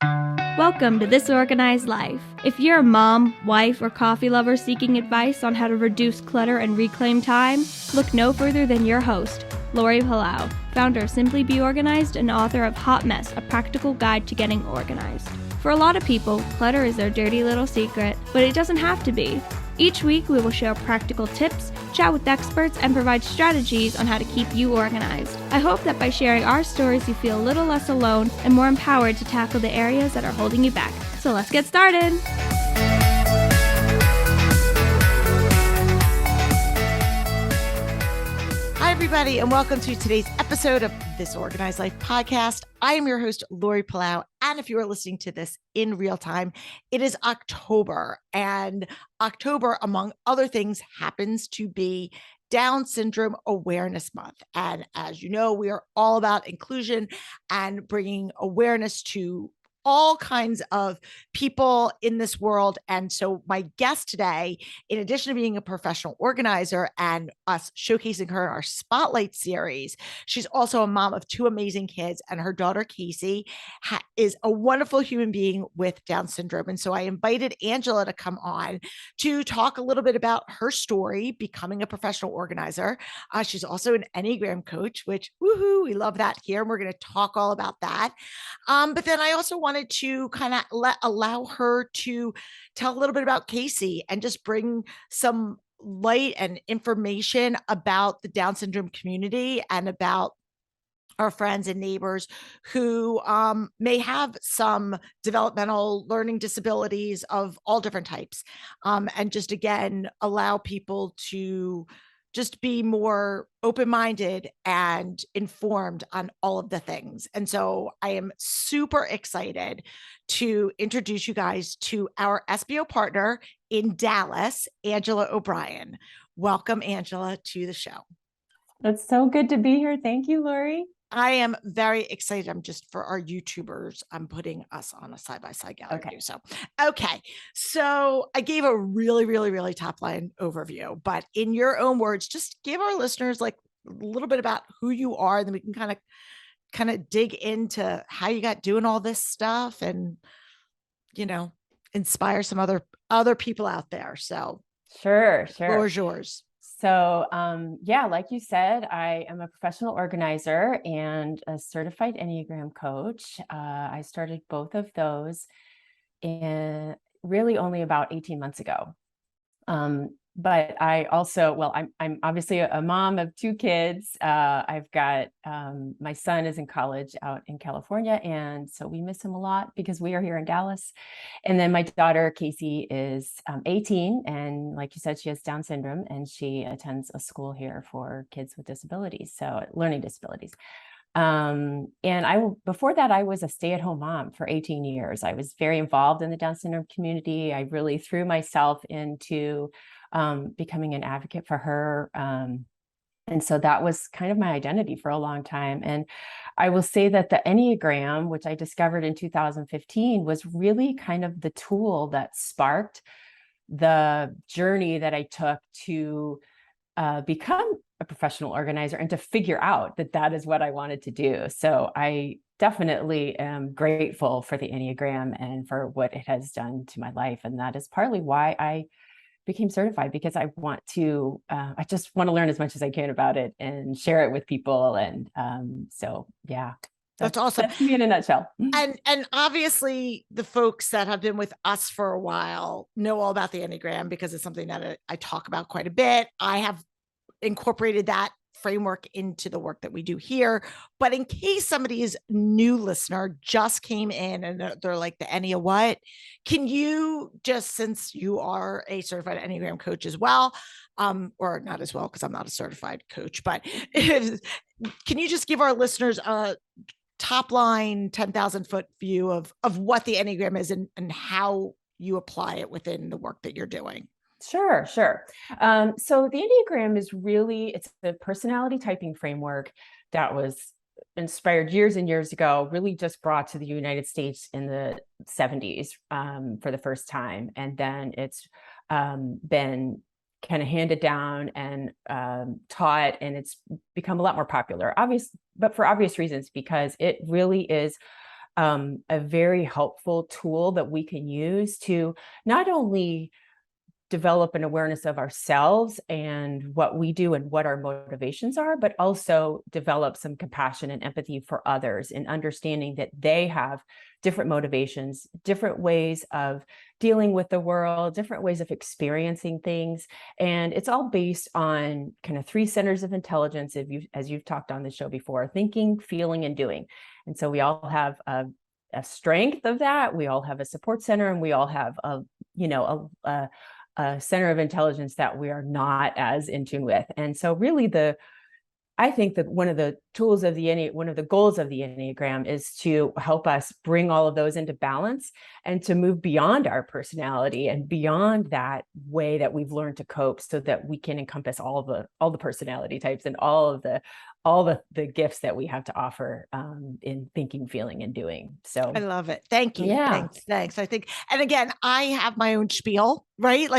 Welcome to This Organized Life. If you're a mom, wife, or coffee lover seeking advice on how to reduce clutter and reclaim time, look no further than your host, Lori Palau, founder of Simply Be Organized and author of Hot Mess, a practical guide to getting organized. For a lot of people, clutter is their dirty little secret, but it doesn't have to be. Each week, we will share practical tips, chat with experts, and provide strategies on how to keep you organized. I hope that by sharing our stories, you feel a little less alone and more empowered to tackle the areas that are holding you back. So let's get started. Hi, everybody, and welcome to today's episode of This Organized Life podcast. I am your host, Lori Palau, and if you are listening to this in real time, it is October, and October, among other things, happens to be Down Syndrome Awareness Month. And as you know, we are all about inclusion and bringing awareness to all kinds of people in this world. And so my guest today, in addition to being a professional organizer and us showcasing her in our Spotlight series, she's also a mom of two amazing kids, and her daughter, Casey, is a wonderful human being with Down syndrome. And so I invited Angela to come on to talk a little bit about her story, becoming a professional organizer. She's also an Enneagram coach, which, woohoo, we love that here. And we're going to talk all about that. But then I also wanted to kind of allow her to tell a little bit about Casey and just bring some light and information about the Down syndrome community and about our friends and neighbors who may have some developmental learning disabilities of all different types. And just, again, allow people to just be more open-minded and informed on all of the things. And so I am super excited to introduce you guys to our SBO partner in Dallas, Angela O'Brien. Welcome, Angela, to the show. It's so good to be here. Thank you, Lori. I am very excited. I'm just, for our YouTubers, I'm putting us on a side-by-side gallery. Okay. So I gave a really top line overview, but in your own words, just give our listeners like a little bit about who you are, and then we can kind of dig into how you got doing all this stuff and, inspire some other people out there. So Sure. Floor is yours. So, like you said, I am a professional organizer and a certified Enneagram coach. I started both of those really only about 18 months ago. But I also, I'm obviously a mom of two kids. I've got, my son is in college out in California, and so we miss him a lot because we are here in Dallas. And then my daughter, Casey, is 18, and like you said, she has Down syndrome, and she attends a school here for kids with disabilities, so learning disabilities. Before that, I was a stay-at-home mom for 18 years. I was very involved in the Down syndrome community. I really threw myself into becoming an advocate for her. And so that was kind of my identity for a long time. And I will say that the Enneagram, which I discovered in 2015, was really kind of the tool that sparked the journey that I took to become a professional organizer and to figure out that that is what I wanted to do. So I definitely am grateful for the Enneagram and for what it has done to my life. And that is partly why I became certified, because I just want to learn as much as I can about it and share it with people. And That's awesome. That's me in a nutshell. And obviously the folks that have been with us for a while know all about the Enneagram because it's something that I talk about quite a bit. I have incorporated that framework into the work that we do here. But in case somebody's new listener just came in and they're like, the Ennea what? Can you just, since you are a certified Enneagram coach as well, or not as well, because I'm not a certified coach, but can you just give our listeners a top line 10,000 foot view of what the Enneagram is and how you apply it within the work that you're doing? Sure. So the Enneagram is it's the personality typing framework that was inspired years and years ago, really just brought to the United States in the 70s for the first time. And then it's been kind of handed down and taught, and it's become a lot more popular, but for obvious reasons, because it really is a very helpful tool that we can use to not only develop an awareness of ourselves and what we do and what our motivations are, but also develop some compassion and empathy for others and understanding that they have different motivations, different ways of dealing with the world, different ways of experiencing things. And it's all based on kind of 3 centers of intelligence, as you've talked on the show before: thinking, feeling, and doing. And so we all have a strength of that. We all have a support center, and we all have a center of intelligence that we are not as in tune with. And so really I think that one of the goals of the Enneagram is to help us bring all of those into balance and to move beyond our personality and beyond that way that we've learned to cope, so that we can encompass all the personality types and all the gifts that we have to offer in thinking, feeling, and doing. So I love it. Thank you. yeah. Thanks. I think, and again, I have my own spiel, right?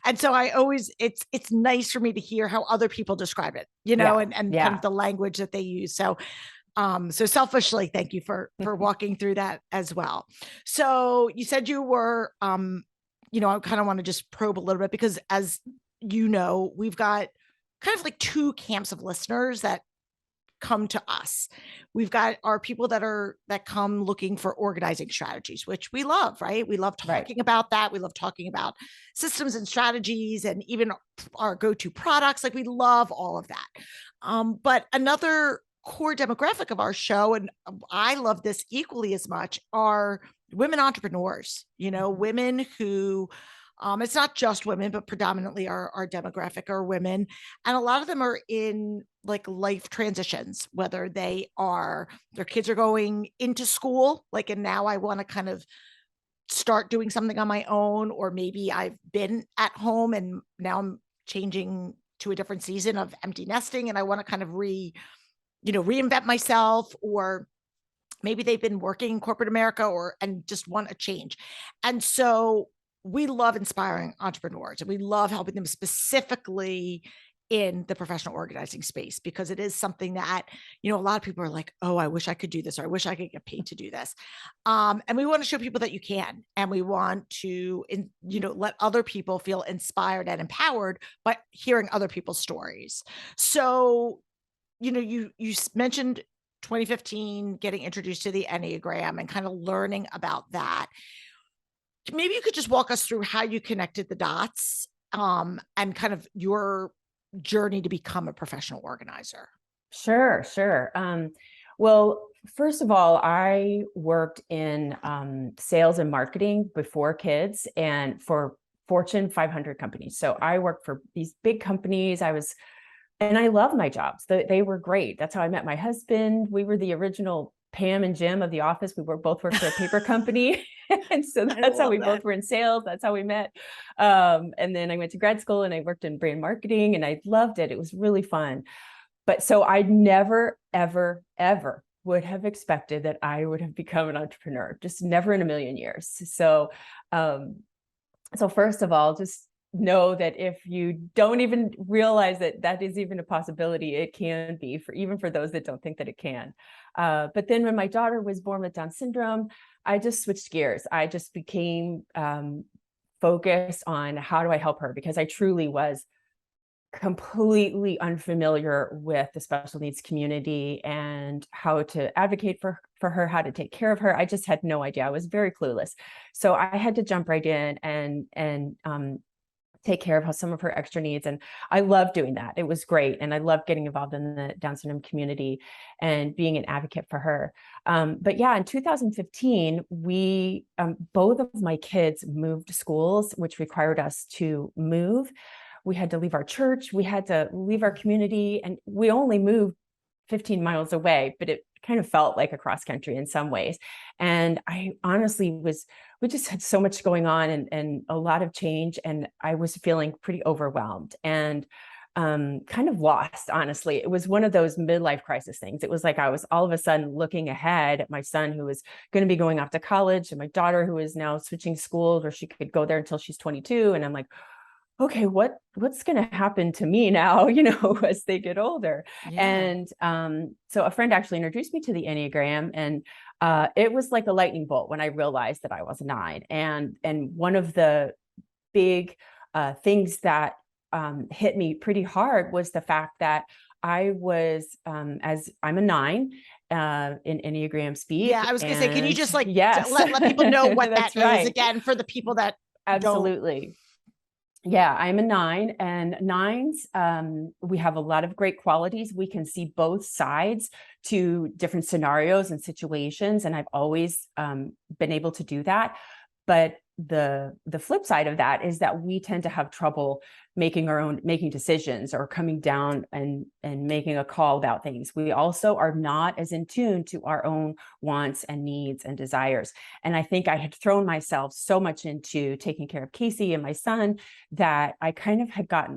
And so I always, it's nice for me to hear how other people describe it, and kind of the language that they use. So, so selfishly, thank you for walking through that as well. So you said you were, I kind of want to just probe a little bit, because as you know, we've got kind of like 2 camps of listeners that come to us. We've got our people that come looking for organizing strategies, which we love, right? We love talking about that. We love talking about systems and strategies, and even our go-to products. Like, we love all of that. But another core demographic of our show, and I love this equally as much, are women entrepreneurs, women who, it's not just women, but predominantly our demographic are women. And a lot of them are in like life transitions, whether their kids are going into school, like, and now I want to kind of start doing something on my own, or maybe I've been at home and now I'm changing to a different season of empty nesting and I want to kind of reinvent myself, or maybe they've been working in corporate America and just want a change. And so we love inspiring entrepreneurs, and we love helping them specifically in the professional organizing space, because it is something that, a lot of people are like, oh, I wish I could do this, or I wish I could get paid to do this. And we want to show people that you can, and we want to, let other people feel inspired and empowered by hearing other people's stories. So, you mentioned 2015, getting introduced to the Enneagram and kind of learning about that. Maybe you could just walk us through how you connected the dots, and kind of your journey to become a professional organizer. Sure. Well, first of all, I worked in sales and marketing before kids, and for Fortune 500 companies. So I worked for these big companies. And I love my jobs. They were great. That's how I met my husband. We were the original Pam and Jim of The Office. We both worked for a paper company. And so that's how we both were in sales. That's how we met. And then I went to grad school and I worked in brand marketing, and I loved it. It was really fun. But so I never, ever, ever would have expected that I would have become an entrepreneur, just never in a million years. So first of all, just know that if you don't even realize that is even a possibility, it can be, even for those that don't think that it can. But then when my daughter was born with Down syndrome, I just switched gears. I just became focused on how do I help her, because I truly was completely unfamiliar with the special needs community and how to advocate for her, how to take care of her. I just had no idea. I was very clueless. So I had to jump right in and take care of some of her extra needs. And I loved doing that. It was great. And I loved getting involved in the Down syndrome community and being an advocate for her. But yeah, in 2015, we, both of my kids moved schools, which required us to move. We had to leave our church. We had to leave our community, and we only moved 15 miles away, but it kind of felt like a cross country in some ways. And I honestly we just had so much going on and a lot of change. And I was feeling pretty overwhelmed and kind of lost, honestly. It was one of those midlife crisis things. It was like I was all of a sudden looking ahead at my son, who was going to be going off to college, and my daughter, who is now switching schools where she could go there until she's 22. And I'm like, okay, what's going to happen to me now, as they get older? Yeah. And so a friend actually introduced me to the Enneagram, and it was like a lightning bolt when I realized that I was a 9. And one of the big things that hit me pretty hard was the fact that I was, as I'm a 9 in Enneagram speak. Yeah, I was going to say, can you just like yes, let people know what that that's is right. again for the people that Absolutely. Yeah, I'm a 9, and 9s, we have a lot of great qualities. We can see both sides to different scenarios and situations, and I've always been able to do that. But the flip side of that is that we tend to have trouble making decisions or coming down and making a call about things. We also are not as in tune to our own wants and needs and desires. And I think I had thrown myself so much into taking care of Casey and my son that I kind of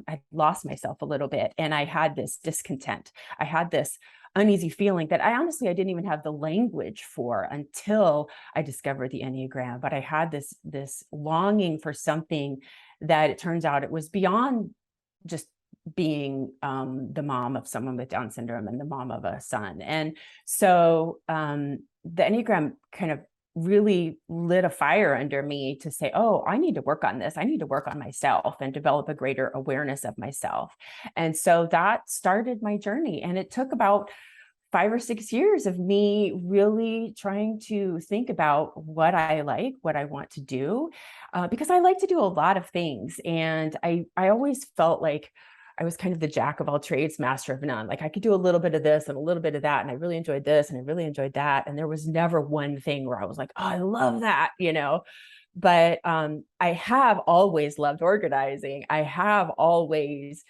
I lost myself a little bit. And I had this discontent. I had this uneasy feeling that I didn't even have the language for until I discovered the Enneagram. But I had this longing for something that it turns out it was beyond just being the mom of someone with Down syndrome and the mom of a son. And so the Enneagram kind of really lit a fire under me to say, oh, I need to work on this. I need to work on myself and develop a greater awareness of myself. And so that started my journey. And it took about 5 or 6 years of me really trying to think about what I like, what I want to do, because I like to do a lot of things. And I always felt like I was kind of the jack of all trades, master of none. Like I could do a little bit of this and a little bit of that. And I really enjoyed this and I really enjoyed that. And there was never one thing where I was like, oh, I love that, But I have always loved organizing. I have always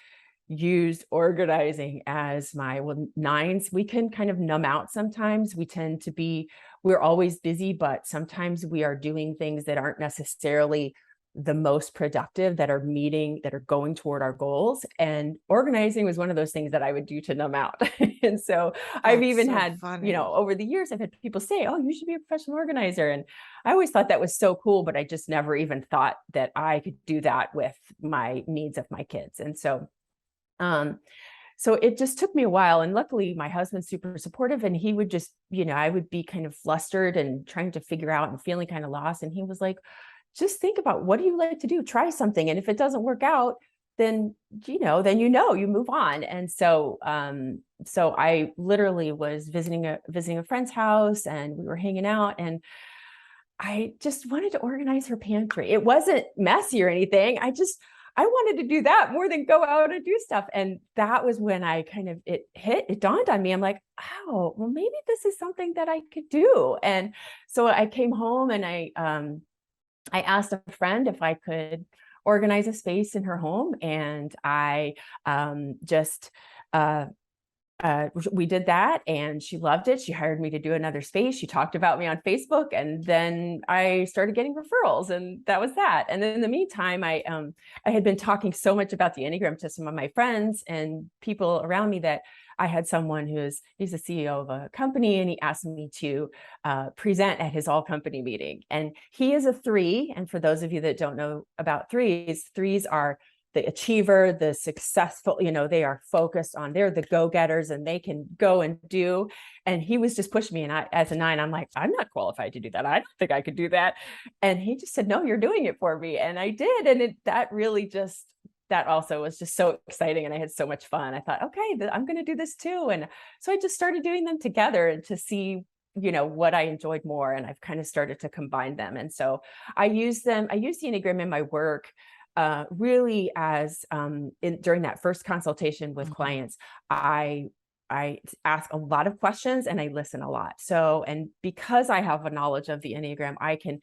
used organizing as my 9s. We can kind of numb out sometimes. We're always busy, but sometimes we are doing things that aren't necessarily the most productive, that are going toward our goals. And organizing was one of those things that I would do to numb out. And so I've even had, over the years, I've had people say, oh, you should be a professional organizer. And I always thought that was so cool, but I just never even thought that I could do that with my needs of my kids. And so it just took me a while, and luckily my husband's super supportive, and he would just, I would be kind of flustered and trying to figure out and feeling kind of lost. And he was like, just think about, what do you like to do? Try something. And if it doesn't work out, then, you move on. And so, I literally was visiting a friend's house, and we were hanging out, and I just wanted to organize her pantry. It wasn't messy or anything. I wanted to do that more than go out and do stuff. And that was when it dawned on me. I'm like, oh, well, maybe this is something that I could do. And so I came home and I asked a friend if I could organize a space in her home. And I we did that, and she loved it. She hired me to do another space. She talked about me on Facebook, and then I started getting referrals, and that was that. And then in the meantime, I had been talking so much about the Enneagram to some of my friends and people around me that I had someone he's the CEO of a company, and he asked me to present at his all company meeting. And he is a 3. And for those of you that don't know about 3s are the achiever, the successful, they are focused on, they're the go-getters, and they can go and do. And he was just pushing me. And as a 9, I'm like, I'm not qualified to do that. I don't think I could do that. And he just said, no, you're doing it for me. And I did. And that also was just so exciting. And I had so much fun. I thought, okay, I'm going to do this too. And so I just started doing them together, and to see what I enjoyed more. And I've kind of started to combine them. And so I use the Enneagram in my work really as during that first consultation with clients, I ask a lot of questions and I listen a lot. So, and because I have a knowledge of the Enneagram, I can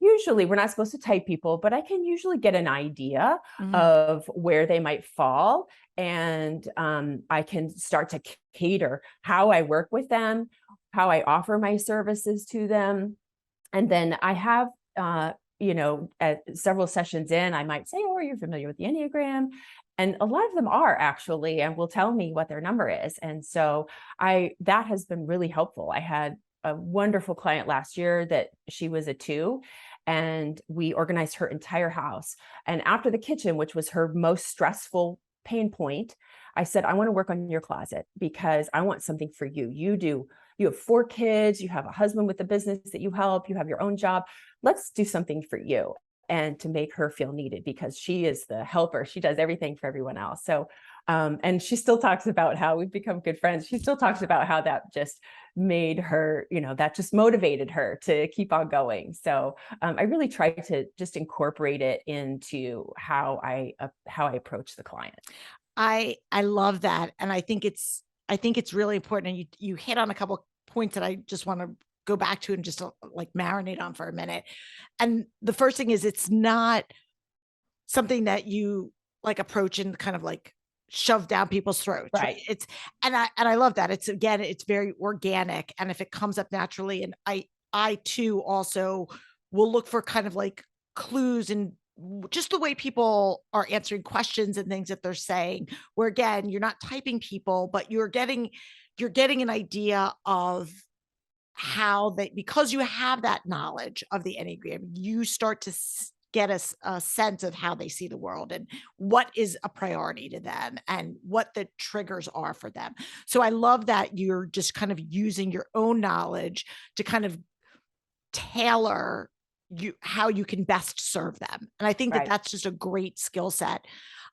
usually, we're not supposed to type people, but I can usually get an idea of where they might fall. And I can start to cater how I work with them, how I offer my services to them. And then I have, at several sessions in, I might say, oh, are you familiar with the Enneagram? And a lot of them are actually, and will tell me what their number is. And so that has been really helpful. I had a wonderful client last year that she was a 2, and we organized her entire house. And after the kitchen, which was her most stressful pain point, I said, I want to work on your closet because I want something for you. You do you have 4 kids, you have a husband with a business that you help, you have your own job. Let's do something for you. And to make her feel needed, because she is the helper. She does everything for everyone else. So, and she still talks about how we've become good friends. She still talks about how that just made her, that just motivated her to keep on going. So I really try to just incorporate it into how I approach the client. I love that. And I think it's really important. And you hit on a couple points that I just want to go back to and just like marinate on for a minute. And the first thing is, it's not something that you like approach and kind of like shove down people's throats. Right. It's, and I love that. It's very organic. And if it comes up naturally, and I too also will look for kind of like clues and just the way people are answering questions and things that they're saying, where again, you're not typing people, but you're getting an idea of how they, because you have that knowledge of the Enneagram, you start to get a sense of how they see the world and what is a priority to them and what the triggers are for them. So I love that you're just kind of using your own knowledge to kind of tailor how you can best serve them. And I think that that's just a great skill set.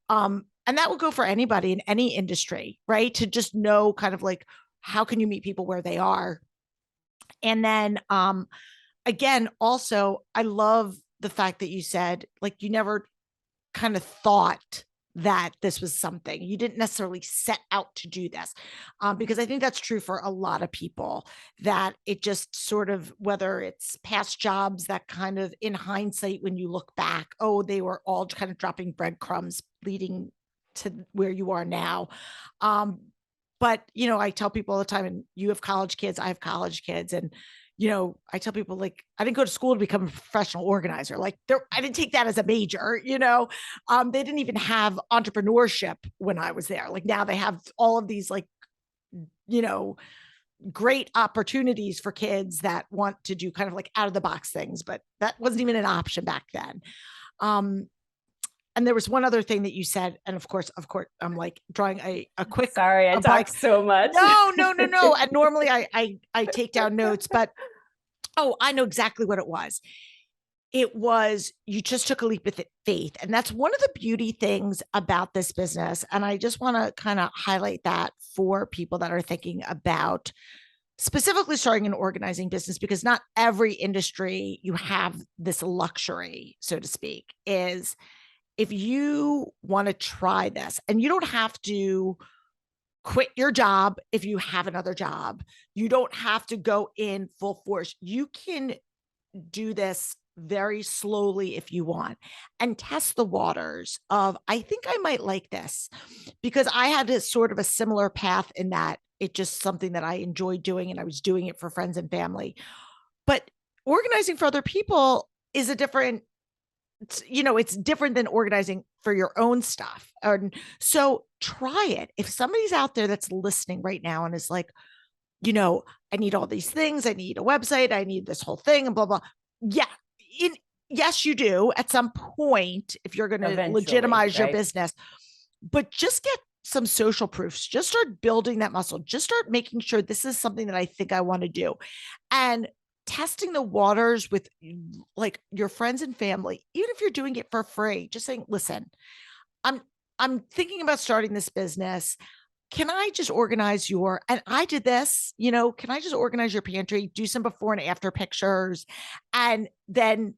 And that will go for anybody in any industry, right? To just know kind of like, how can you meet people where they are? And then, again, also, I love the fact that you said, like, you never kind of thought that this was something, you didn't necessarily set out to do this, because I think that's true for a lot of people, that it just sort of, whether it's past jobs that kind of in hindsight, when you look back, oh, they were all kind of dropping breadcrumbs leading to where you are now. But, I tell people all the time, and you have college kids, I have college kids. And, I tell people, like, I didn't go to school to become a professional organizer. Like, I didn't take that as a major, they didn't even have entrepreneurship when I was there. Like, now they have all of these, like, great opportunities for kids that want to do kind of like out of the box things, but that wasn't even an option back then. And there was one other thing that you said, and of course, I'm like drawing a quick. Sorry, I talk so much. No. And normally I take down notes, but I know exactly what it was. It was, you just took a leap of faith, and that's one of the beauty things about this business. And I just want to kind of highlight that for people that are thinking about specifically starting an organizing business, because not every industry you have this luxury, so to speak, is. If you want to try this, and you don't have to quit your job if you have another job, you don't have to go in full force. You can do this very slowly if you want, and test the waters of, I think I might like this, because I had a sort of a similar path in that it's just something that I enjoyed doing, and I was doing it for friends and family. But organizing for other people is a different, it's different than organizing for your own stuff. And so try it. If somebody's out there that's listening right now and is like, I need all these things, I need a website, I need this whole thing, and blah, blah. Yeah. Yes, you do at some point, if you're going to legitimize your business, but just get some social proofs, just start building that muscle, just start making sure this is something that I think I want to do. And testing the waters with like your friends and family, even if you're doing it for free, just saying, listen, I'm thinking about starting this business. Can I just organize and I did this, can I just organize your pantry, do some before and after pictures, and then,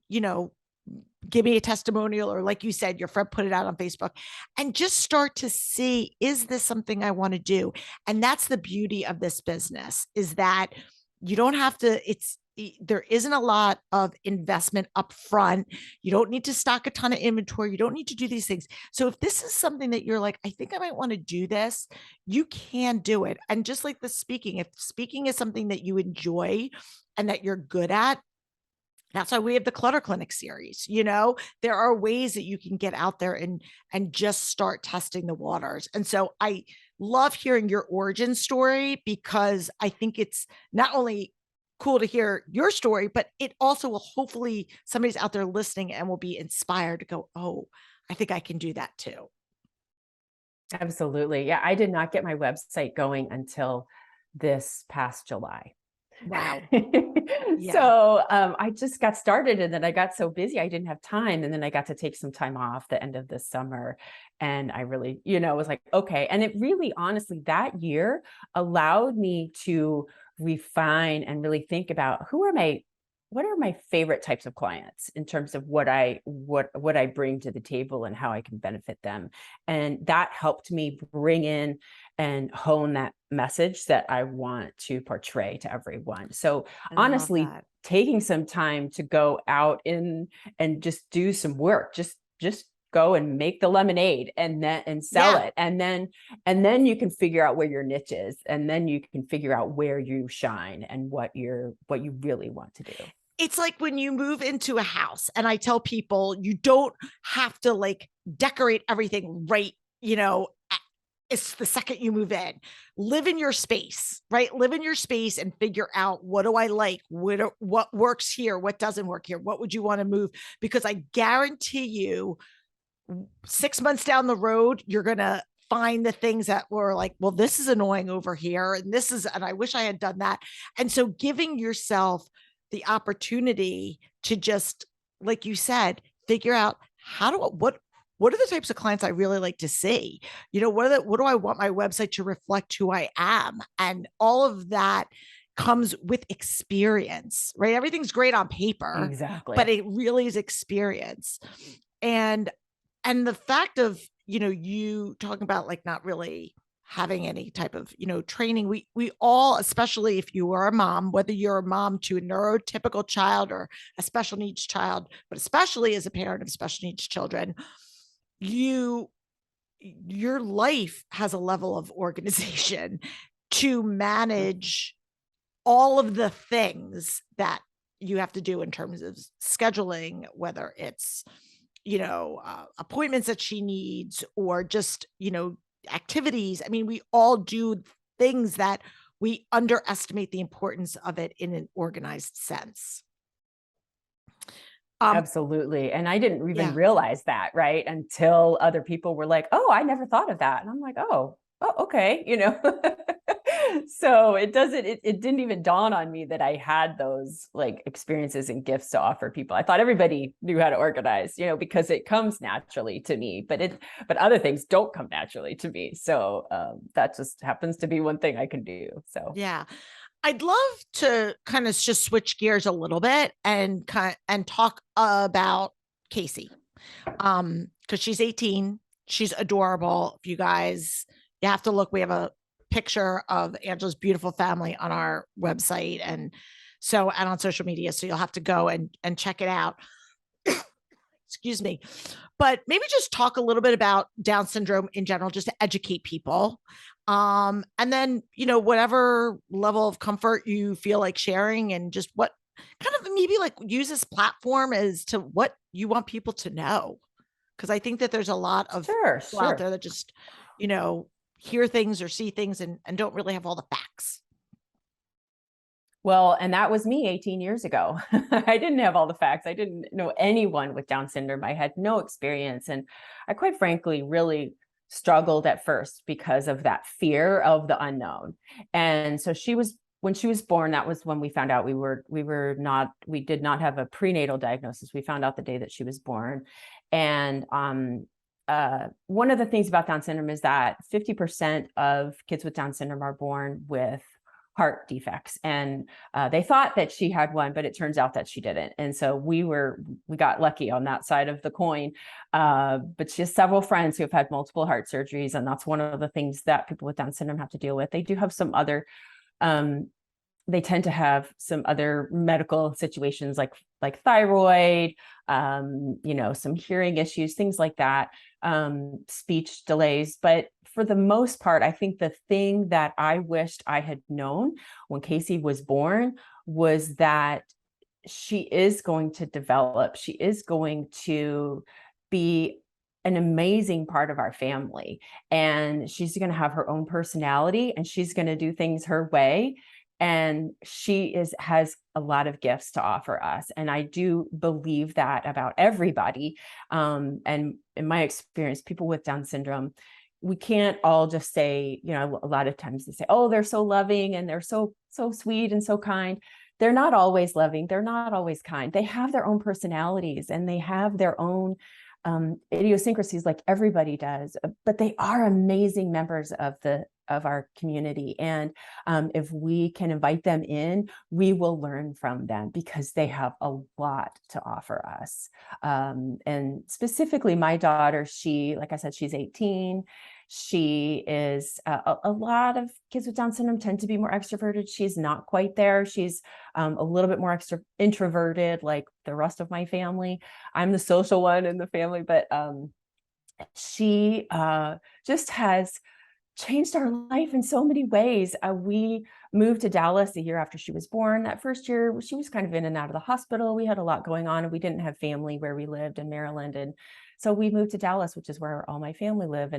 give me a testimonial, or like you said, your friend put it out on Facebook, and just start to see, is this something I want to do? And that's the beauty of this business, is that you don't have to, there isn't a lot of investment up front. You don't need to stock a ton of inventory. You don't need to do these things. So if this is something that you're like, I think I might want to do this, you can do it. And just like the speaking, if speaking is something that you enjoy and that you're good at, that's why we have the Clutter Clinic series. There are ways that you can get out there and just start testing the waters. And so I love hearing your origin story, because I think it's not only cool to hear your story, but it also will, hopefully somebody's out there listening and will be inspired to go, oh, I think I can do that too. Absolutely. Yeah. I did not get my website going until this past July. Wow. Yeah. So I just got started, and then I got so busy I didn't have time, and then I got to take some time off the end of this summer, and I really, was like, okay. And it really, honestly, that year allowed me to refine and really think about what are my favorite types of clients in terms of what I bring to the table and how I can benefit them. And that helped me bring in and hone that message that I want to portray to everyone. So I love honestly, that. taking some time to go out in and just do some work, just go and make the lemonade and sell it. And then you can figure out where your niche is, and then you can figure out where you shine and what you really want to do. It's like when you move into a house, and I tell people you don't have to like decorate everything right, it's the second you move in. Live in your space, right? Live in your space and figure out, what do I like? What works here? What doesn't work here? What would you want to move? Because I guarantee you 6 months down the road, you're going to find the things that were like, well, this is annoying over here. And I wish I had done that. And so giving yourself the opportunity to just, like you said, figure out what are the types of clients I really like to see? What do I want my website to reflect who I am? And all of that comes with experience, right? Everything's great on paper, Exactly. but it really is experience. And the fact of, you talking about like not really having any type of, training, we all, especially if you are a mom, whether you're a mom to a neurotypical child or a special needs child, but especially as a parent of special needs children, your life has a level of organization to manage all of the things that you have to do in terms of scheduling, whether it's, appointments that she needs or just, activities. I mean, we all do things that we underestimate the importance of it in an organized sense. Absolutely. And I didn't even realize that, right? Until other people were like, oh, I never thought of that. And I'm like, oh, okay. So it didn't even dawn on me that I had those like experiences and gifts to offer people. I thought everybody knew how to organize, because it comes naturally to me, but other things don't come naturally to me. So that just happens to be one thing I can do. So yeah. I'd love to kind of just switch gears a little bit and talk about Casey. Because she's 18. She's adorable. If you guys, you have to look, we have a picture of Angela's beautiful family on our website and on social media. So you'll have to go and check it out. Excuse me. But maybe just talk a little bit about Down syndrome in general, just to educate people. And then, whatever level of comfort you feel like sharing, and just what kind of maybe like use this platform as to what you want people to know. Cause I think that there's a lot of people out there that just, hear things or see things and don't really have all the facts. Well, and that was me 18 years ago. I didn't have all the facts. I didn't know anyone with Down syndrome. I had no experience. And I quite frankly really struggled at first because of that fear of the unknown. And so when she was born, that was when we found out we did not have a prenatal diagnosis. We found out the day that she was born. And one of the things about Down syndrome is that 50% of kids with Down syndrome are born with heart defects, and they thought that she had one, but it turns out that she didn't. And so we got lucky on that side of the coin. But she has several friends who have had multiple heart surgeries, and that's one of the things that people with Down syndrome have to deal with. They do have some other they tend to have some other medical situations like thyroid, some hearing issues, things like that, speech delays. But for the most part, I think the thing that I wished I had known when Casey was born was that she is going to develop. She is going to be an amazing part of our family, and she's going to have her own personality, and she's going to do things her way. And she has a lot of gifts to offer us. And I do believe that about everybody. And in my experience, people with Down syndrome, we can't all just say, a lot of times they say, oh, they're so loving and they're so sweet and so kind. They're not always loving. They're not always kind. They have their own personalities and they have their own idiosyncrasies like everybody does, but they are amazing members of our community. And if we can invite them in, we will learn from them because they have a lot to offer us. And specifically my daughter, like I said, she's 18. She is a lot of kids with Down syndrome tend to be more extroverted. She's not quite there. She's a little bit more introverted, like the rest of my family. I'm the social one in the family, but she just has changed our life in so many ways. We moved to Dallas a year after she was born. That first year, she was kind of in and out of the hospital. We had a lot going on and we didn't have family where we lived in Maryland. And so we moved to Dallas, which is where all my family live.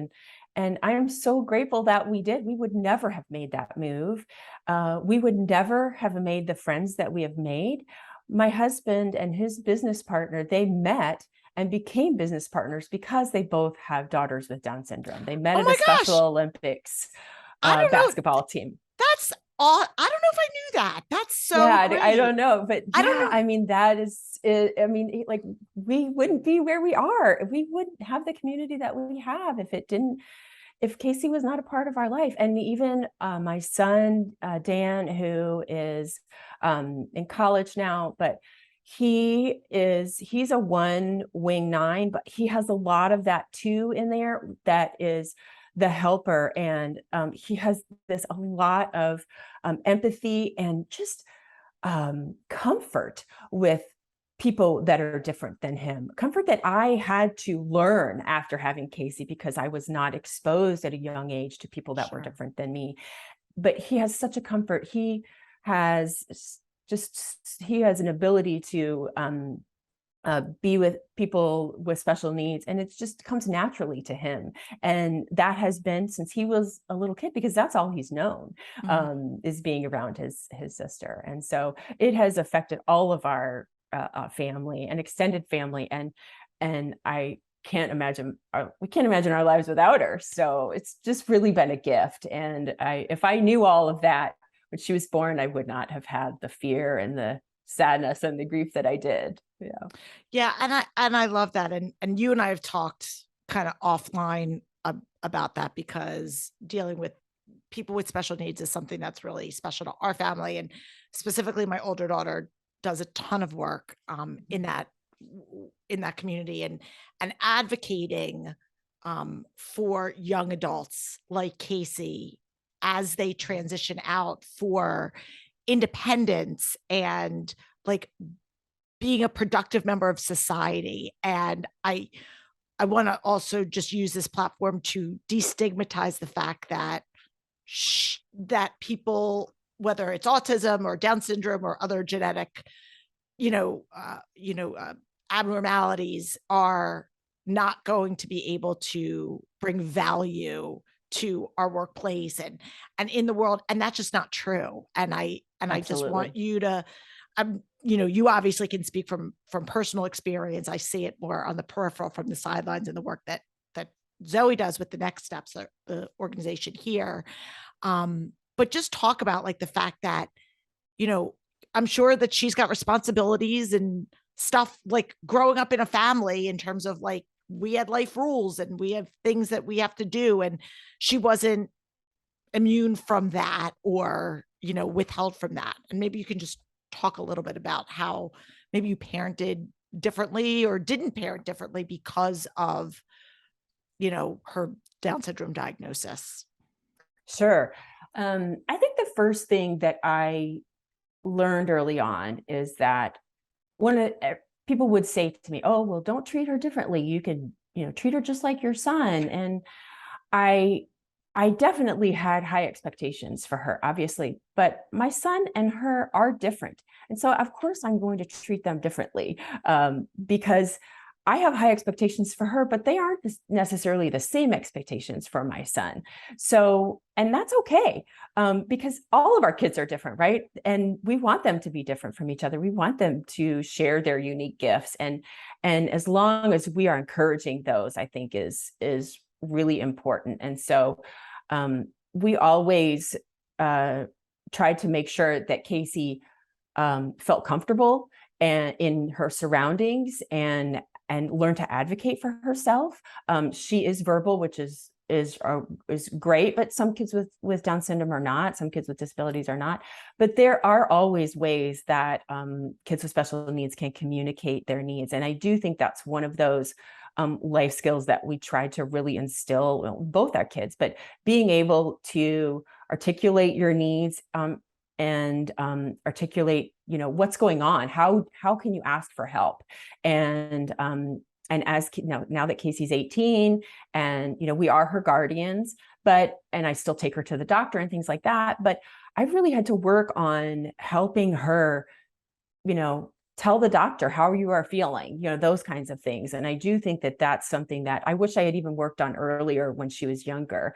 And I am so grateful that we did. We would never have made that move. We would never have made the friends that we have made. My husband and his business partner, they met and became business partners because they both have daughters with Down syndrome. They met at a Special Olympics basketball team. That's all. I don't know if I knew that. That's so great. I don't know, but I don't know. I mean, that is, like we wouldn't be where we are. We wouldn't have the community that we have if Casey was not a part of our life. And even my son, Dan, who is in college now, but he's a 1 wing 9, but he has a lot of that 2 in there that is the helper. And he has a lot of empathy and just comfort with people that are different than him. Comfort that I had to learn after having Casey because I was not exposed at a young age to people that were different than me. But he has such a comfort. He has an ability to be with people with special needs, and it just comes naturally to him. And that has been since he was a little kid, because that's all he's known, is being around his sister. And so it has affected all of our family and extended family. And I can't imagine, we can't imagine our lives without her. So it's just really been a gift. And if I knew all of that when she was born, I would not have had the fear and the sadness and the grief that I did. Yeah. And I love that. And you and I have talked kind of offline about that, because dealing with people with special needs is something that's really special to our family. And specifically my older daughter does a ton of work in that community and advocating for young adults like Casey as they transition out for independence and like being a productive member of society. And I want to also just use this platform to destigmatize the fact that that people, whether it's autism or Down syndrome or other genetic, abnormalities, are not going to be able to bring value to our workplace and in the world. And that's just not true. And I just want you to, you obviously can speak from personal experience. I see it more on the peripheral from the sidelines and the work that Zoe does with the Next Steps, the organization here. But just talk about like the fact that, I'm sure that she's got responsibilities and stuff like growing up in a family in terms of like, we had life rules and we have things that we have to do. And she wasn't immune from that or, withheld from that. And maybe you can just talk a little bit about how maybe you parented differently or didn't parent differently because of, her Down syndrome diagnosis. Sure. I think the first thing that I learned early on is that people would say to me, oh, well, don't treat her differently. You can, treat her just like your son. And I definitely had high expectations for her, obviously, but my son and her are different. And so of course I'm going to treat them differently because I have high expectations for her, but they aren't necessarily the same expectations for my son. So, and that's okay, because all of our kids are different, right? And we want them to be different from each other. We want them to share their unique gifts. And as long as we are encouraging those, I think is really important. And so we always tried to make sure that Casey felt comfortable and in her surroundings and learn to advocate for herself. She is verbal, which is great, but some kids with Down syndrome are not. Some kids with disabilities are not. But there are always ways that kids with special needs can communicate their needs, and I do think that's one of those life skills that we try to really instill in both our kids. But being able to articulate your needs and articulate, what's going on, how can you ask for help, and as now that Casey's 18 and, we are her guardians, and I still take her to the doctor and things like that, but I've really had to work on helping her, tell the doctor how you are feeling, those kinds of things. And I do think that that's something that I wish I had even worked on earlier when she was younger.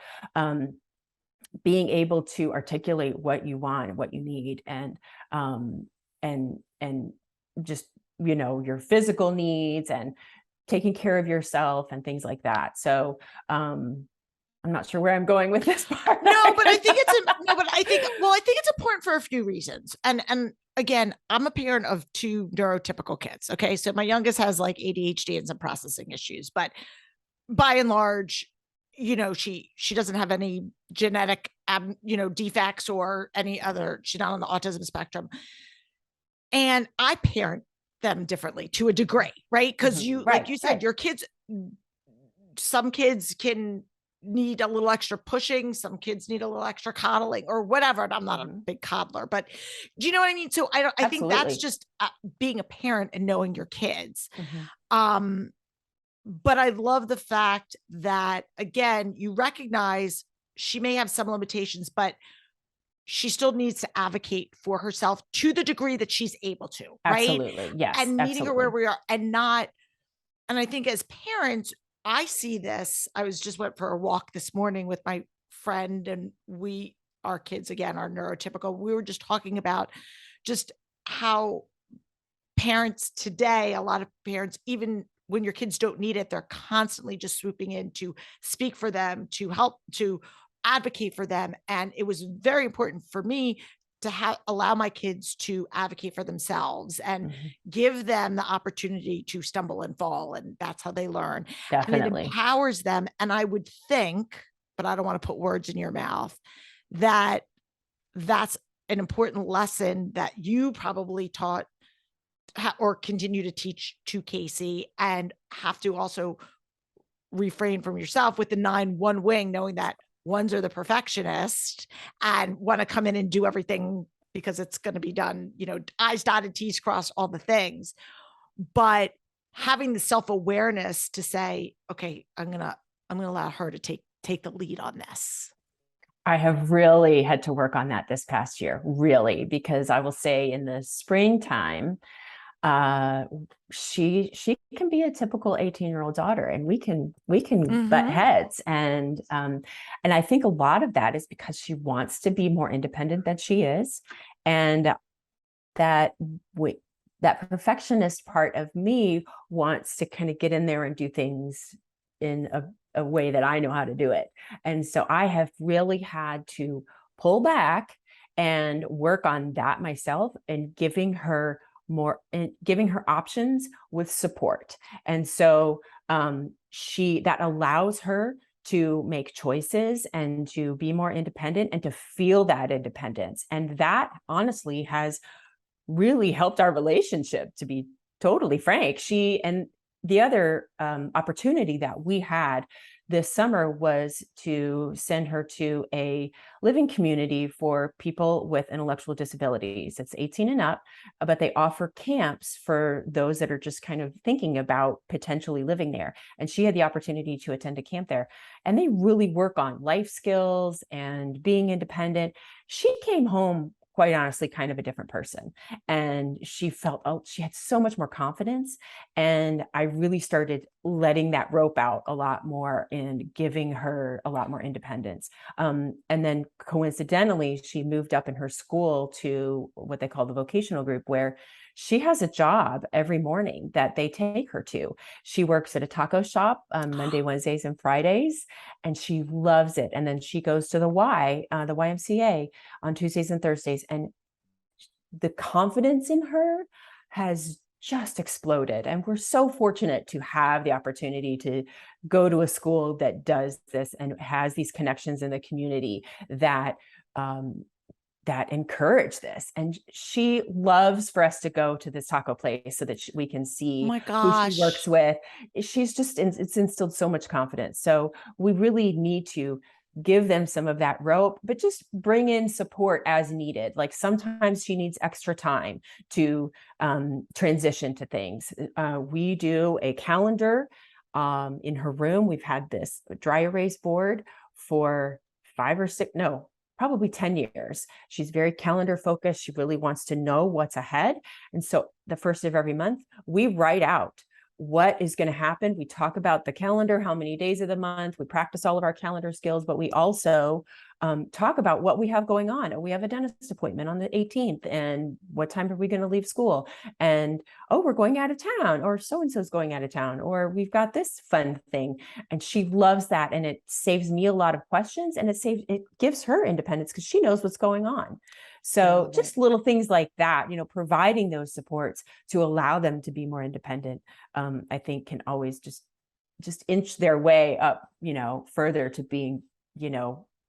Being able to articulate what you want and what you need, and just, your physical needs and taking care of yourself and things like that. So I'm not sure where I'm going with this part. No, but I think it's important for a few reasons. And again, I'm a parent of 2 neurotypical kids. Okay. So my youngest has like ADHD and some processing issues, but by and large, she doesn't have any genetic, defects or any other, she's not on the autism spectrum. And I parent them differently to a degree, right? Because like you said, your kids, some kids can need a little extra pushing, some kids need a little extra coddling or whatever. And I'm not a big coddler, but do you know what I mean? So I think that's just being a parent and knowing your kids. But I love the fact that, again, you recognize she may have some limitations, but she still needs to advocate for herself to the degree that she's able to, right? Absolutely. Yes. And meeting her where we are, and I think as parents, I see this. I went for a walk this morning with my friend, and our kids, again, are neurotypical. We were just talking about just how parents today, a lot of parents, even when your kids don't need it, they're constantly just swooping in to speak for them, to help, to advocate for them. And it was very important for me to allow my kids to advocate for themselves and give them the opportunity to stumble and fall. And that's how they learn. Definitely. And it empowers them. And I would think, but I don't want to put words in your mouth, that that's an important lesson that you probably taught or continue to teach to Casey, and have to also refrain from yourself with the 9 one wing, knowing that ones are the perfectionist and want to come in and do everything because it's going to be done, I's dotted, T's crossed, all the things. But having the self-awareness to say, okay, I'm going to allow her to take the lead on this. I have really had to work on that this past year, really, because I will say in the springtime, she can be a typical 18-year-old daughter, and we can butt heads. And I think a lot of that is because she wants to be more independent than she is. And that perfectionist part of me wants to kind of get in there and do things in a way that I know how to do it. And so I have really had to pull back and work on that myself, and giving her options with support. And so that allows her to make choices and to be more independent and to feel that independence. And that honestly has really helped our relationship, to be totally frank. And the other opportunity that we had this summer was to send her to a living community for people with intellectual disabilities. It's 18 and up, but they offer camps for those that are just kind of thinking about potentially living there. And she had the opportunity to attend a camp there, and they really work on life skills and being independent. She came home, quite honestly, kind of a different person. And she had so much more confidence. And I really started letting that rope out a lot more and giving her a lot more independence. And then coincidentally, she moved up in her school to what they call the vocational group, where she has a job every morning that they take her to. She works at a taco shop on Monday, Wednesdays, and Fridays, and she loves it. And then she goes to the YMCA on Tuesdays and Thursdays. And the confidence in her has just exploded. And we're so fortunate to have the opportunity to go to a school that does this and has these connections in the community that that encourage this. And she loves for us to go to this taco place so that we can see my who she gosh. works with. She's just, it's instilled so much confidence. So we really need to give them some of that rope, but just bring in support as needed. Like sometimes she needs extra time to transition to things. We do a calendar in her room. We've had this dry erase board for probably 10 years. She's very calendar focused. She really wants to know what's ahead. And so the first of every month, we write out what is going to happen. We talk about the calendar, how many days of the month, we practice all of our calendar skills, but we also talk about what we have going on. We have a dentist appointment on the 18th, and what time are we going to leave school? And, oh, we're going out of town, or so-and-so's going out of town, or we've got this fun thing. And she loves that. And it saves me a lot of questions, and it gives her independence because she knows what's going on. So just little things like that, providing those supports to allow them to be more independent, I think can always just inch their way up, further to being,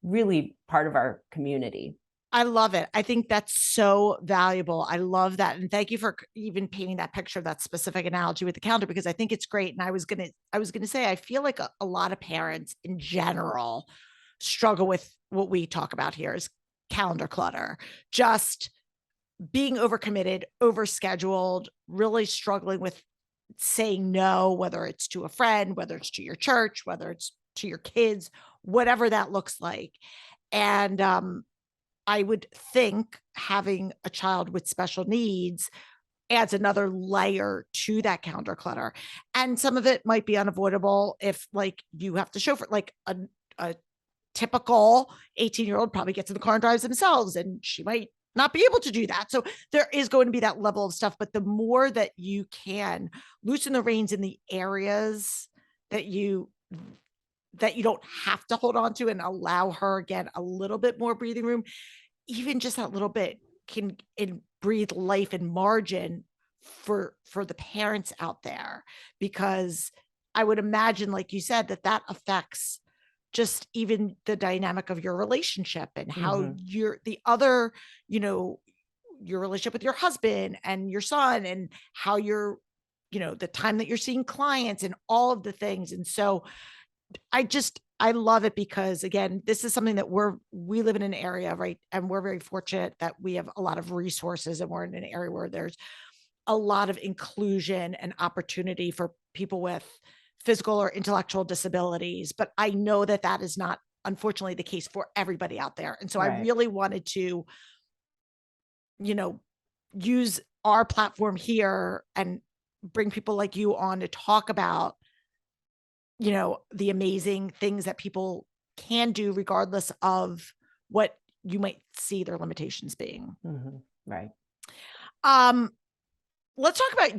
really part of our community. I love it. I think that's so valuable. I love that. And thank you for even painting that picture, that specific analogy with the calendar, because I think it's great. And I was going to say, I feel like a lot of parents in general struggle with what we talk about here is calendar clutter, just being overcommitted, overscheduled, really struggling with saying no, whether it's to a friend, whether it's to your church, whether it's to your kids, whatever that looks like. And I would think having a child with special needs adds another layer to that calendar clutter. And some of it might be unavoidable if like you have to chauffeur, like a typical 18-year-old probably gets in the car and drives themselves, and she might not be able to do that. So there is going to be that level of stuff, but the more that you can loosen the reins in the areas that you don't have to hold on to, and allow her again a little bit more breathing room, even just that little bit can breathe life and margin for the parents out there, because I would imagine, like you said, that affects just even the dynamic of your relationship and how your relationship with your husband and your son, and how you're, the time that you're seeing clients and all of the things. And so I love it, because again, this is something that we live in an area, right? And we're very fortunate that we have a lot of resources, and we're in an area where there's a lot of inclusion and opportunity for people with physical or intellectual disabilities. But I know that is not, unfortunately, the case for everybody out there. And so I really wanted to, use our platform here and bring people like you on to talk about, the amazing things that people can do regardless of what you might see their limitations being. Right. Let's talk about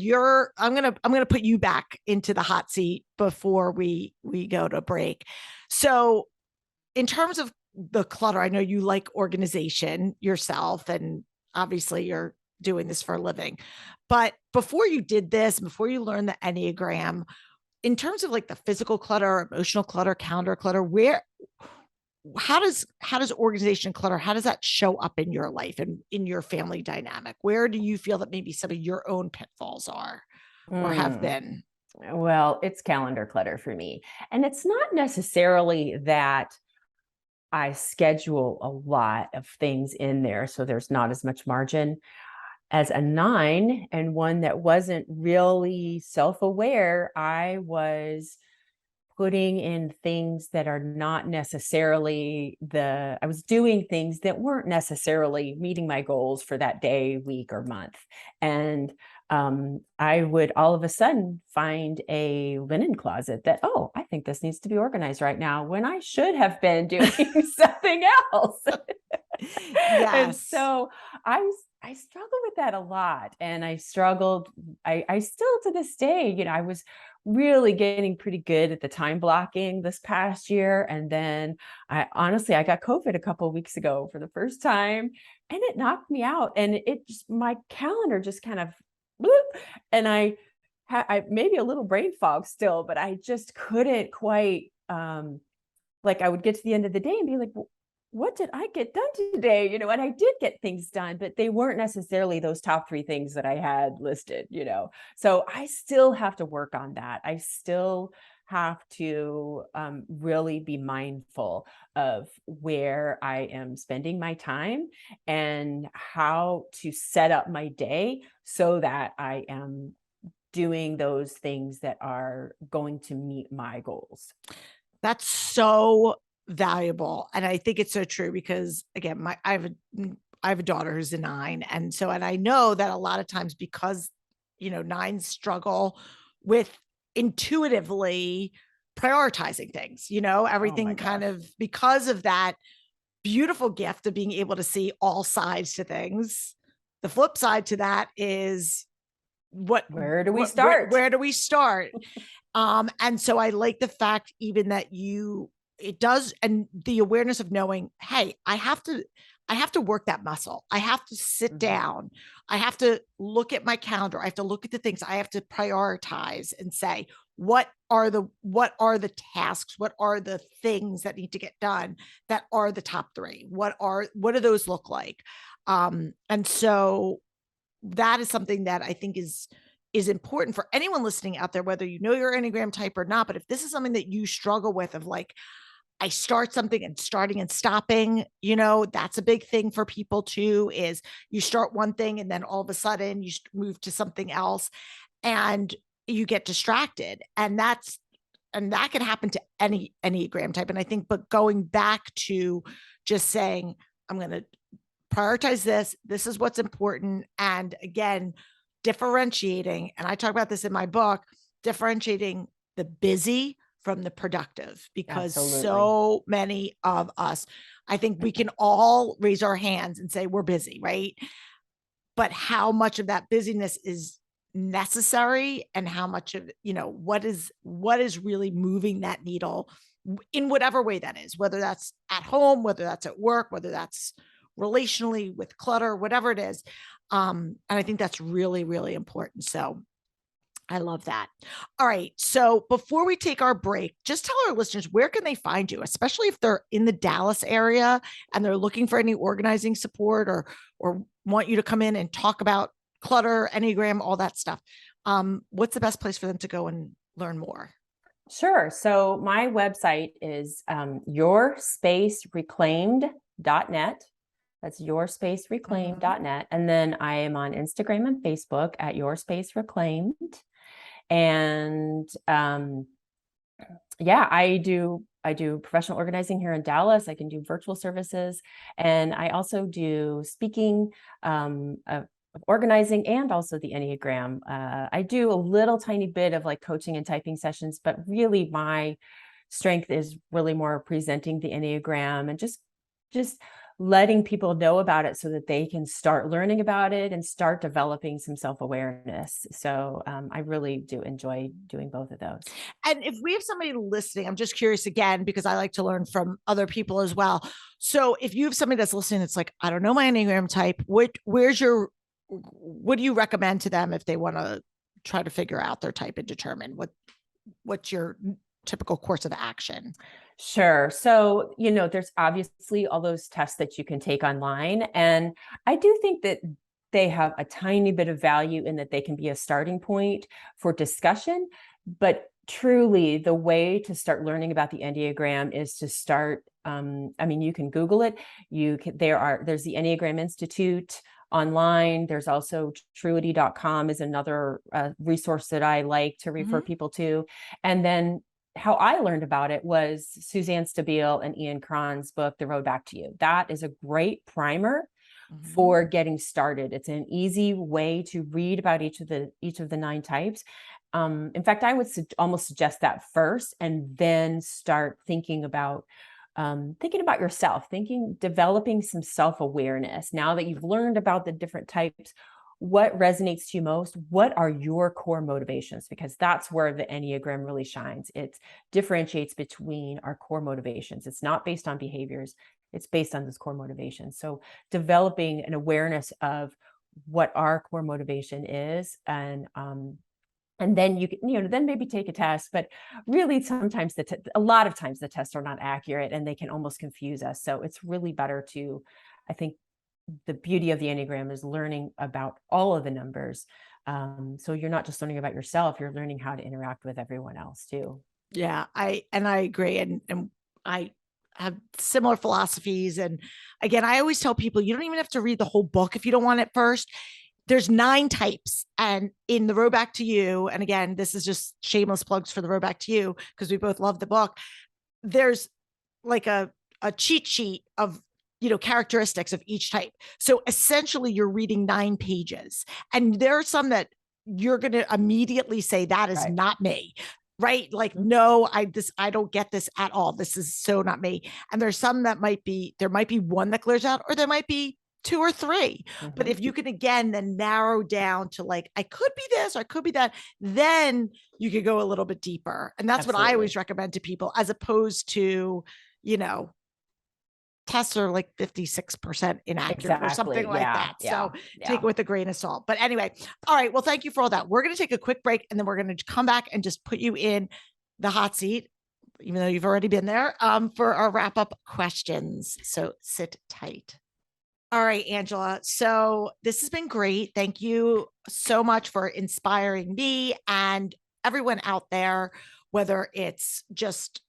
I'm going to put you back into the hot seat before we go to break. So in terms of the clutter, I know you like organization yourself, and obviously you're doing this for a living, but before you did this, before you learned the Enneagram, in terms of like the physical clutter, emotional clutter, calendar clutter, how does organization clutter, how does that show up in your life and in your family dynamic? Where do you feel that maybe some of your own pitfalls are or have been? Well, it's calendar clutter for me. And it's not necessarily that I schedule a lot of things in there, so there's not as much margin. As a 9 and one that wasn't really self-aware, I was putting in things that are not necessarily I was doing things that weren't necessarily meeting my goals for that day, week, or month. And I would all of a sudden find a linen closet that, oh, I think this needs to be organized right now, when I should have been doing something else. Yes. And so I I struggle with that a lot. And I still to this day, I was really getting pretty good at the time blocking this past year. And then I got COVID a couple of weeks ago for the first time, and it knocked me out. And my calendar just kind of bloop, and I maybe a little brain fog still, but I just couldn't quite, like I would get to the end of the day and be like, what did I get done today? And I did get things done, but they weren't necessarily those top 3 things that I had listed, So I still have to work on that. I still have to really be mindful of where I am spending my time and how to set up my day so that I am doing those things that are going to meet my goals. That's so valuable. And I think it's so true because again, I have a daughter who's a 9. And I know that a lot of times because, 9s struggle with intuitively prioritizing things, everything kind of because of that beautiful gift of being able to see all sides to things. The flip side to that is where do we start? Where do we start? And so I like the fact even that it does, and the awareness of knowing, hey, I have to work that muscle. I have to sit down. I have to look at my calendar. I have to look at the things. I have to prioritize and say, what are the tasks? What are the things that need to get done that are the top 3? What do those look like? And so that is something that I think is important for anyone listening out there, whether you know your Enneagram type or not. But if this is something that you struggle with, of like, I start something and starting and stopping, that's a big thing for people too, is you start one thing and then all of a sudden you move to something else and you get distracted. And that can happen to any Enneagram type. And I think, but going back to just saying, I'm going to prioritize this. This is what's important. And again, differentiating, and I talk about this in my book, differentiating the busy from the productive, because so many of us, I think we can all raise our hands and say we're busy, right? But how much of that busyness is necessary, and how much of, what is really moving that needle in whatever way that is, whether that's at home, whether that's at work, whether that's relationally with clutter, whatever it is. And I think that's really, really important. So I love that. All right. So before we take our break, just tell our listeners, where can they find you, especially if they're in the Dallas area and they're looking for any organizing support or want you to come in and talk about clutter, Enneagram, all that stuff. What's the best place for them to go and learn more? Sure. So my website is yourspacereclaimed.net. That's yourspacereclaimed.net. And then I am on Instagram and Facebook at yourspacereclaimed. And I do professional organizing here in Dallas. I can do virtual services, and I also do speaking of organizing and also the Enneagram. I do a little tiny bit of like coaching and typing sessions, but really my strength is really more presenting the Enneagram and just letting people know about it so that they can start learning about it and start developing some self-awareness. So I really do enjoy doing both of those. And if we have somebody listening, I'm just curious again, because I like to learn from other people as well. So if you have somebody that's listening, that's like, I don't know my Enneagram type, what do you recommend to them if they want to try to figure out their type and determine what's your typical course of action? Sure. So, there's obviously all those tests that you can take online. And I do think that they have a tiny bit of value in that they can be a starting point for discussion. But truly, the way to start learning about the Enneagram is to start, you can Google it. There's the Enneagram Institute online. There's also truity.com is another resource that I like to refer people to. And then how I learned about it was Suzanne Stabile and Ian Cron's book, The Road Back to You. That is a great primer for getting started. It's an easy way to read about each of the 9 types. In fact, I would almost suggest that first, and then start thinking about thinking about yourself, developing some self-awareness. Now that you've learned about the different types, what resonates to you most? What are your core motivations? Because that's where the Enneagram really shines. It differentiates between our core motivations. It's not based on behaviors. It's based on this core motivation. So developing an awareness of what our core motivation is, and then you can, then maybe take a test, but really sometimes a lot of times the tests are not accurate and they can almost confuse us. So it's really better to, I think the beauty of the Enneagram is learning about all of the numbers. So you're not just learning about yourself, you're learning how to interact with everyone else too. Yeah, I agree. And I have similar philosophies. And again, I always tell people you don't even have to read the whole book if you don't want it first. There's 9 types. And in the Road Back to You, and again, this is just shameless plugs for the Road Back to You, because we both love the book. There's like a cheat sheet of characteristics of each type. So essentially you're reading 9 pages, and there are some that you're going to immediately say, that is Right. not me. Right. Like, no, I don't get this at all. This is so not me. And there's some that there might be one that clears out, or there might be 2 or 3. Mm-hmm. But if you can, again, then narrow down to like, I could be this, or I could be that, then you could go a little bit deeper. And that's Absolutely. what I always recommend to people, as opposed to, tests are like 56% inaccurate or something like that. So take it with a grain of salt. But anyway, all right. Well, thank you for all that. We're going to take a quick break, and then we're going to come back and just put you in the hot seat, even though you've already been there, for our wrap up questions. So sit tight. All right, Angela. So this has been great. Thank you so much for inspiring me and everyone out there, whether it's just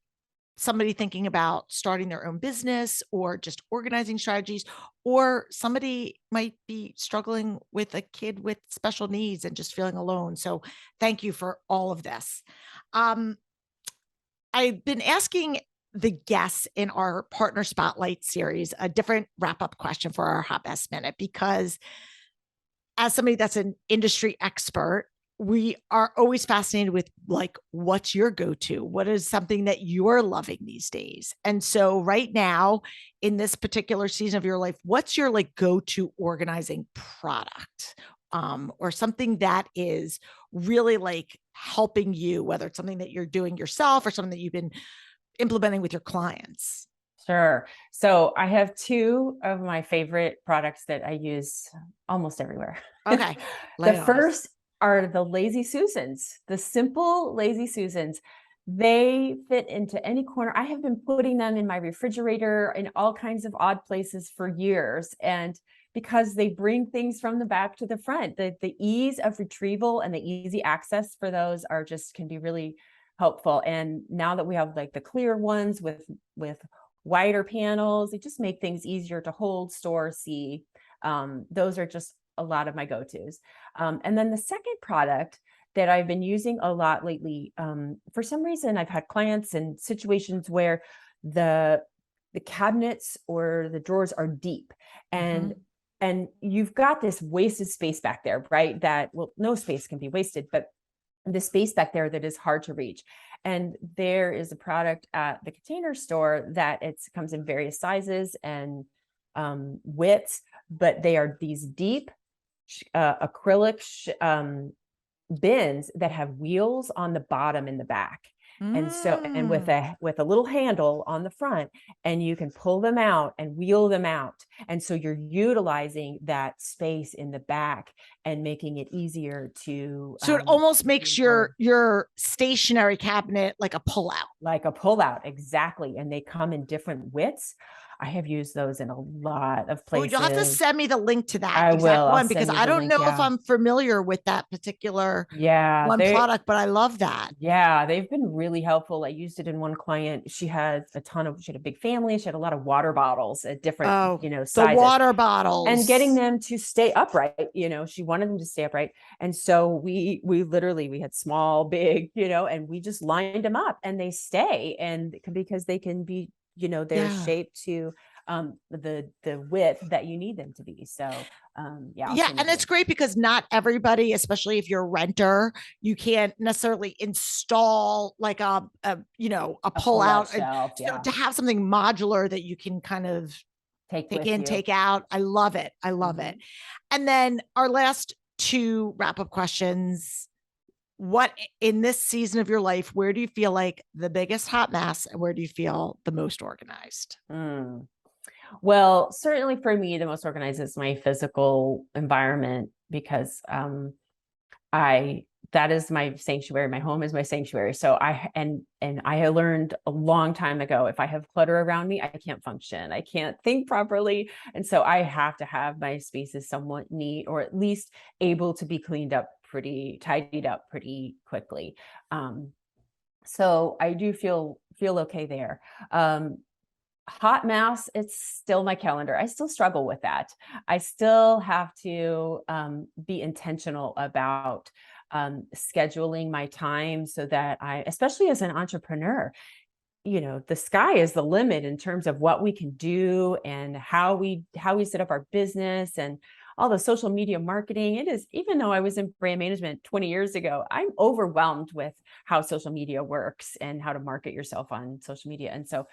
somebody thinking about starting their own business or just organizing strategies, or somebody might be struggling with a kid with special needs and just feeling alone. So thank you for all of this. I've been asking the guests in our Partner Spotlight series a different wrap-up question for our Hot Mess Minute, because as somebody that's an industry expert, we are always fascinated with, like, what's your go-to? What is something that you're loving these days? And so right now, in this particular season of your life, what's your like go-to organizing product? Or something that is really like helping you, whether it's something that you're doing yourself or something that you've been implementing with your clients? Sure. So I have 2 of my favorite products that I use almost everywhere. Okay. The first are the Lazy Susans, the simple Lazy Susans. They fit into any corner. I have been putting them in my refrigerator in all kinds of odd places for years. And because they bring things from the back to the front, the ease of retrieval and the easy access for those can be really helpful. And now that we have like the clear ones with wider panels, they just make things easier to hold, store, see. Those are just a lot of my go-tos. And then the second product that I've been using a lot lately, for some reason, I've had clients in situations where the cabinets or the drawers are deep, and you've got this wasted space back there, right? No space can be wasted, but the space back there that is hard to reach. And there is a product at the Container Store that comes in various sizes and widths, but they are these deep acrylic bins that have wheels on the bottom and the back. And so, and with a little handle on the front, and you can pull them out and wheel them out. And so you're utilizing that space in the back and making it easier to. So it almost makes your stationary cabinet like a pullout. Like a pullout, exactly. And they come in different widths. I have used those in a lot of places. You'll have to send me the link to that I exact will. one, because I don't know if I'm familiar with that particular product, but I love that. Yeah, they've been really helpful. I used it in one client. She had a big family. She had a lot of water bottles at different, sizes. The water bottles. And getting them to stay upright, she wanted them to stay upright. And so we had small, big, and we just lined them up, and they stay. And because they can be, they're shaped to the width that you need them to be. So yeah, and it's great because not everybody, especially if you're a renter, you can't necessarily install like a pull out shelf. So to have something modular that you can kind of take in, take out. I love it. I love it. And then our last two wrap up questions. What in this season of your life, where do you feel like the biggest hot mess and where do you feel the most organized? Well, certainly for me, the most organized is my physical environment because that is my sanctuary. My home is my sanctuary. So I learned a long time ago, if I have clutter around me, I can't function. I can't think properly. And so I have to have my spaces somewhat neat, or at least able to be tidied up pretty quickly. So I do feel okay there. Hot mess, it's still my calendar. I still struggle with that. I still have to be intentional about scheduling my time so that especially as an entrepreneur, the sky is the limit in terms of what we can do and how we set up our business and all the social media marketing. It is, even though I was in brand management 20 years ago, I'm overwhelmed with how social media works and how to market yourself on social media. And so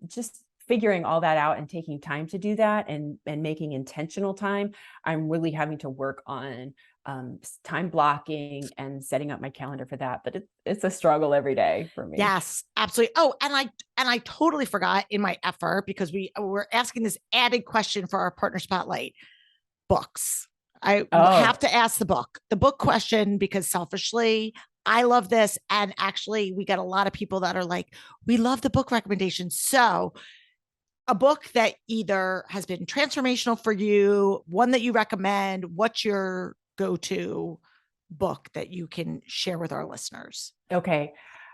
just figuring all that out and taking time to do that and making intentional time, I'm really having to work on time blocking and setting up my calendar for that. But it's a struggle every day for me. Yes, absolutely. Oh, and I totally forgot in my effort, because we're asking this added question for our partner spotlight. Books. I have to ask the book question, because selfishly, I love this. And actually, we got a lot of people that are like, we love the book recommendations. So a book that either has been transformational for you, one that you recommend, what's your go-to book that you can share with our listeners? Okay.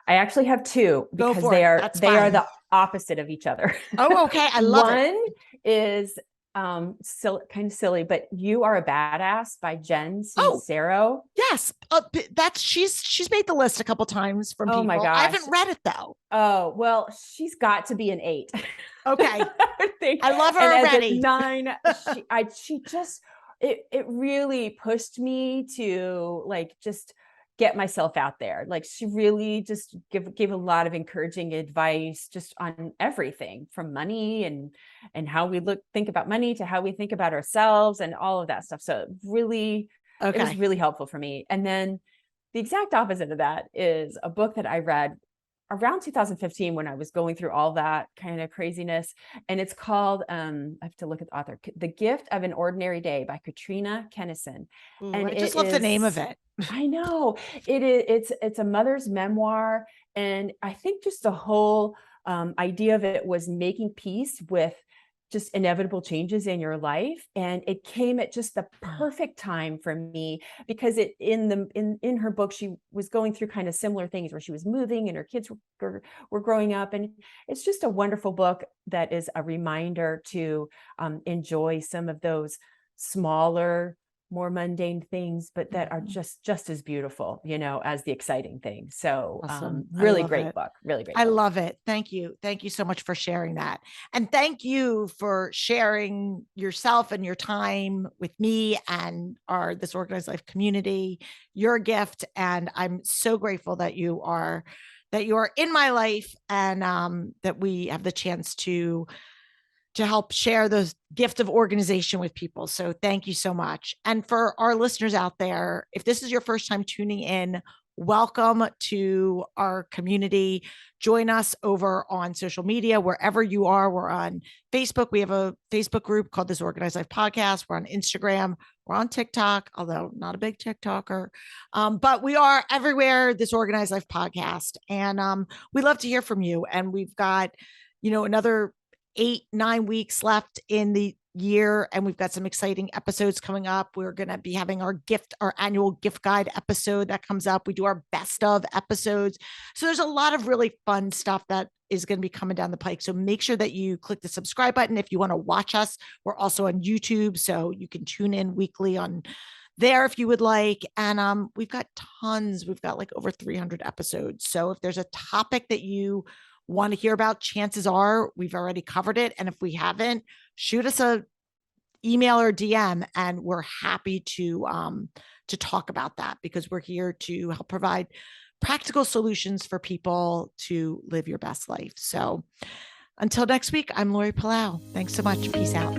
I actually have two, because they are the opposite of each other. Oh, okay. I love it. One is kind of silly, but You Are a Badass by Jen Sincero. Yes. She's made the list a couple times from people. My gosh. I haven't read it though. Oh, well, she's got to be an 8. Okay. I love her already. 9, she just, it really pushed me to just get myself out there. She really just gave a lot of encouraging advice just on everything from money and how we think about money to how we think about ourselves and all of that stuff. So it was really helpful for me. And then the exact opposite of that is a book that I read around 2015 when I was going through all that kind of craziness. And it's called, I have to look at the author, The Gift of an Ordinary Day by Katrina Kennison. And I just love the name of it. I know it's a mother's memoir. And I think just the whole idea of it was making peace with just inevitable changes in your life. And it came at just the perfect time for me, because in her book, she was going through kind of similar things where she was moving and her kids were growing up. And it's just a wonderful book that is a reminder to enjoy some of those smaller, more mundane things, but that are just as beautiful, as the exciting things. So awesome. Really great book. Really great. I love it. Thank you. Thank you so much for sharing that. And thank you for sharing yourself and your time with me and this Organized Life community, your gift. And I'm so grateful that you are in my life, and that we have the chance to help share the gift of organization with people. So thank you so much. And for our listeners out there, if this is your first time tuning in, welcome to our community. Join us over on social media, wherever you are. We're on Facebook. We have a Facebook group called This Organized Life Podcast. We're on Instagram. We're on TikTok, although not a big TikToker. But we are everywhere, This Organized Life Podcast. And we love to hear from you. And we've got, another 8-9 weeks left in the year, and we've got some exciting episodes coming up. We're going to be having our annual gift guide episode that comes up. We do our best of episodes. So there's a lot of really fun stuff that is going to be coming down the pike. So make sure that you click the subscribe button if you want to watch us. We're also on YouTube, so you can tune in weekly on there if you would like. And we've got tons. We've got over 300 episodes. So if there's a topic that you want to hear about, chances are we've already covered it. And if we haven't, shoot us a email or DM, and we're happy to talk about that, because we're here to help provide practical solutions for people to live your best life. So until next week, I'm Lori Palau. Thanks so much. Peace out.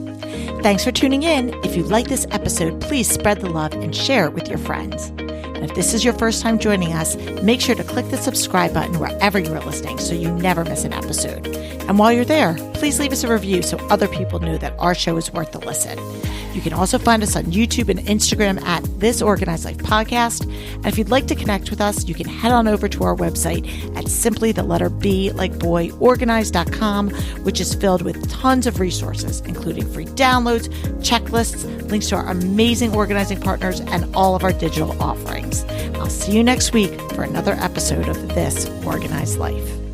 Thanks for tuning in. If you like this episode, please spread the love and share it with your friends. And if this is your first time joining us, make sure to click the subscribe button wherever you are listening so you never miss an episode. And while you're there, please leave us a review so other people know that our show is worth the listen. You can also find us on YouTube and Instagram at This Organized Life Podcast. And if you'd like to connect with us, you can head on over to our website at simply the letter B like boy organized.com, which is filled with tons of resources, including free downloads, checklists, links to our amazing organizing partners, and all of our digital offerings. I'll see you next week for another episode of This Organized Life.